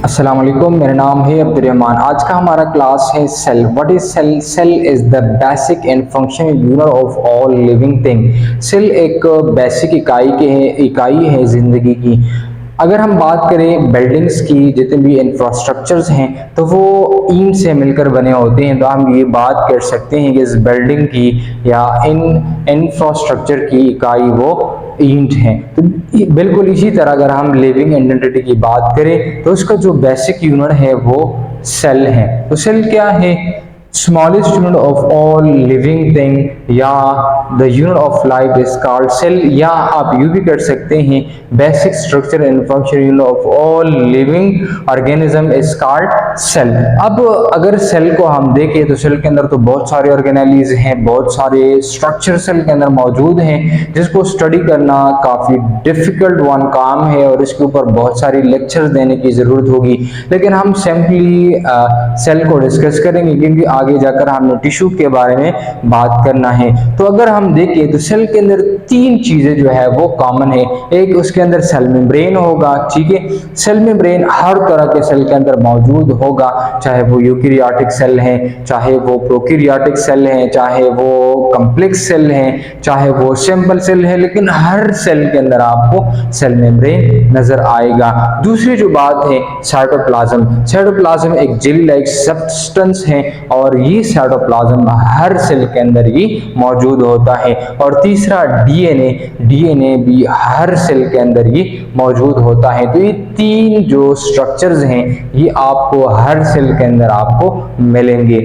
अस्सलाम वालेकुम, मेरा नाम है अब्दुर्रहमान। आज का हमारा क्लास है cell. What is cell? Cell is the basic and functional unit of all living thing. Cell एक बेसिक इकाई है जिंदगी की। अगर हम बात करें बिल्डिंग्स की, जितने भी इंफ्रास्ट्रक्चर्स हैं तो वो ईंट से मिलकर बने होते हैं। तो हम ये बात कर सकते हैं कि इस बिल्डिंग की या इन इंफ्रास्ट्रक्चर की इकाई वो ईंट है। तो बिल्कुल इसी तरह अगर हम लिविंग एंटिटी की बात करें तो उसका जो बेसिक यूनिट है वो सेल है। तो सेल क्या है? Smallest unit of all living thing या the unit of life is called cell, या आप यूं भी कर सकते हैं basic structure and function unit of all living organism is called cell. अब अगर सेल को हम देखें तो सेल के अंदर तो बहुत सारे ऑर्गेनेलीज हैं, बहुत सारे स्ट्रक्चर सेल के अंदर मौजूद हैं जिसको स्टडी करना काफी डिफिकल्ट वन काम है और इसके ऊपर बहुत सारी लेक्चर्स देने की जरूरत होगी। लेकिन हम सिंपली सेल को डिस्कस करेंगे क्योंकि आगे जाकर हमने टिश्यू के बारे में बात करना है। तो अगर हम देखें तो सेल के अंदर तीन चीजें जो है वो कॉमन है। एक, उसके अंदर सेल मेम्ब्रेन होगा, ठीक है। सेल मेम्ब्रेन हर तरह के सेल के अंदर मौजूद होगा, चाहे वो यूकैरियोटिक सेल है, चाहे वो प्रोकैरियोटिक सेल है, चाहे वो कॉम्प्लेक्स सेल है, चाहे वो सिंपल सेल है, लेकिन हर सेल के अंदर आपको सेल मेम्ब्रेन नजर आएगा। दूसरी जो बात है साइटोप्लाज्म। साइटोप्लाज्म एक जेली लाइक सब्सटेंस है और ये साइटोप्लाज्म हर सेल के अंदर ही मौजूद होता है। और तीसरा डीएनए। डीएनए भी हर सेल के अंदर ही मौजूद होता है। तो ये तीन जो स्ट्रक्चर्स हैं ये आपको हर सेल के अंदर आपको मिलेंगे।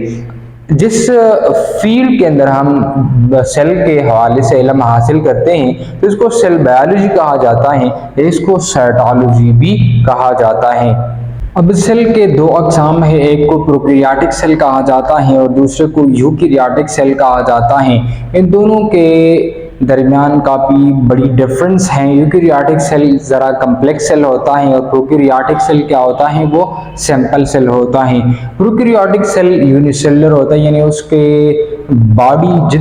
जिस फील्ड के अंदर हम सेल के हवाले से इल्म हासिल करते हैं तो इसको सेल बायोलॉजी कहा जाता है, इसको साइटोलॉजी भी कहा जाता है। अब सेल के दो अक़साम है, एक को प्रोकैरियोटिक सेल कहा जाता है और दूसरे को यूकैरियोटिक सेल कहा जाता है। इन दोनों के दरमियान काफ़ी बड़ी डिफरेंस है। यूकैरियोटिक सेल ज़रा कम्प्लेक्स सेल होता है और प्रोकैरियोटिक सेल क्या होता है, वो सिंपल सेल होता है। प्रोकैरियोटिक सेल यूनिसेलुलर होता है, यानी उसके बॉडी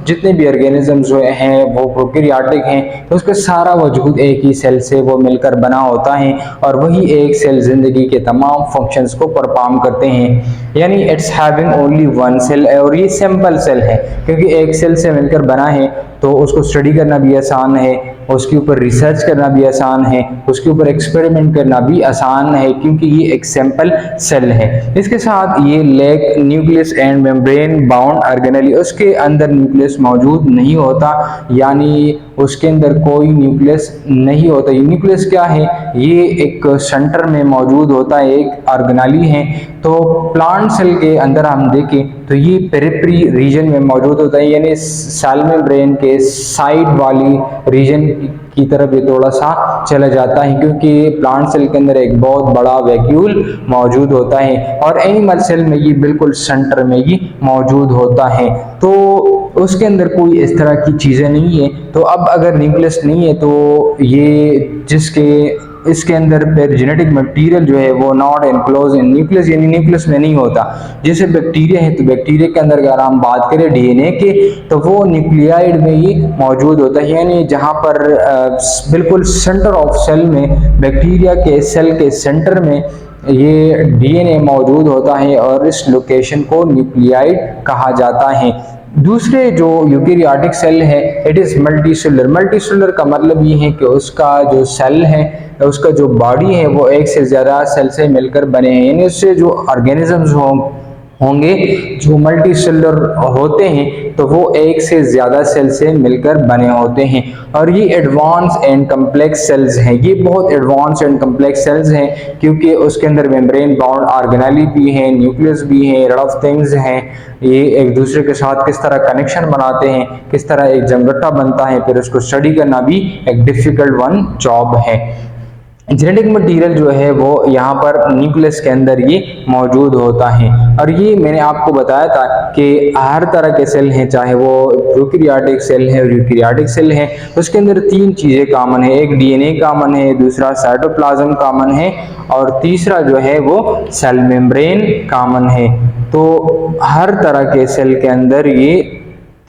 जितने भी ऑर्गेनिजम्स जो हैं वो प्रोकैरियोटिक हैं, तो उसका सारा वजूद एक ही सेल से वो मिलकर बना होता है और वही एक सेल जिंदगी के तमाम फंक्शंस को परफॉर्म करते हैं। यानी it's having only one cell, और ये सिंपल सेल है क्योंकि एक सेल से मिलकर बना है तो उसको स्टडी करना भी आसान है, उसके ऊपर रिसर्च करना भी आसान है, उसके ऊपर एक्सपेरिमेंट करना भी आसान है क्योंकि ये एक सिंपल सेल है। इसके साथ ये lack nucleus and membrane bound organelle, उसके अंदर न्यूक्लियस मौजूद नहीं होता, यानी उसके अंदर कोई न्यूक्लियस नहीं होता। न्यूक्लियस क्या है? ये एक सेंटर में मौजूद होता है, एक ऑर्गेनेली है। तो प्लांट सेल के अंदर हम देखें तो ये पेरिफेरी रीजन में मौजूद होता है, यानी सेल मेम्ब्रेन के साइड वाली रीजन की तरफ ये थोड़ा सा चला जाता है क्योंकि प्लांट सेल के अंदर एक बहुत बड़ा वैक्यूल मौजूद होता है और एनिमल सेल में ये बिल्कुल सेंटर में ही मौजूद होता है। तो उसके अंदर कोई इस तरह की चीज़ें नहीं है। तो अब अगर न्यूक्लियस नहीं है तो ये इसके अंदर फिर जेनेटिक मटेरियल जो है वो नॉट एनक्लोज इन न्यूक्लियस, यानी न्यूक्लियस में नहीं होता। जैसे बैक्टीरिया है तो बैक्टीरिया के अंदर अगर हम बात करें डीएनए के तो वो न्यूक्लियाइड में ही मौजूद होता है, यानी जहाँ पर बिल्कुल सेंटर ऑफ सेल में, बैक्टीरिया के सेल के सेंटर में ये डीएनए मौजूद होता है और इस लोकेशन को न्यूक्लियाइड कहा जाता है। दूसरे जो यूकैरियोटिक सेल है इट इज़ मल्टीसेलुलर। मल्टीसेलुलर का मतलब ये है कि उसका जो सेल है, उसका जो बॉडी है वो एक से ज़्यादा सेल से मिलकर बने हैं, यानी उससे जो ऑर्गेनिजम्स होंगे जो मल्टीसेलुलर होते हैं तो वो एक से ज़्यादा सेल से मिलकर बने होते हैं। और ये एडवांस एंड कम्प्लेक्स सेल्स हैं, ये बहुत एडवांस एंड कम्प्लेक्स सेल्स हैं क्योंकि उसके अंदर मेम्ब्रेन बाउंड ऑर्गेनेली भी हैं, न्यूक्लियस भी हैं, लॉट ऑफ थिंग्स हैं। ये एक दूसरे के साथ किस तरह कनेक्शन बनाते हैं, किस तरह एक जमगट्टा बनता है, फिर उसको स्टडी करना भी एक डिफिकल्ट वन जॉब है। जेनेटिक मटेरियल जो है वो यहाँ पर न्यूक्लियस के अंदर ये मौजूद होता है और ये मैंने आपको बताया था कि हर तरह के सेल हैं, चाहे वो प्रोकैरियोटिक सेल है और यूकैरियोटिक सेल है, उसके अंदर तीन चीज़ें कॉमन है। एक डीएनए कॉमन है, दूसरा साइटोप्लाज्म कॉमन है और तीसरा जो है वो सेल मेम्ब्रेन कॉमन है। तो हर तरह के सेल के अंदर ये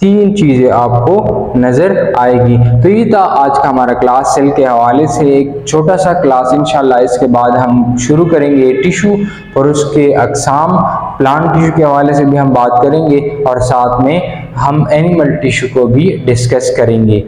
तीन चीजें आपको नजर आएगी। तो ये था आज का हमारा क्लास सेल के हवाले से, एक छोटा सा क्लास। इंशाल्लाह इसके बाद हम शुरू करेंगे टिश्यू और उसके अकसाम, प्लांट टिश्यू के हवाले से भी हम बात करेंगे और साथ में हम एनिमल टिश्यू को भी डिस्कस करेंगे।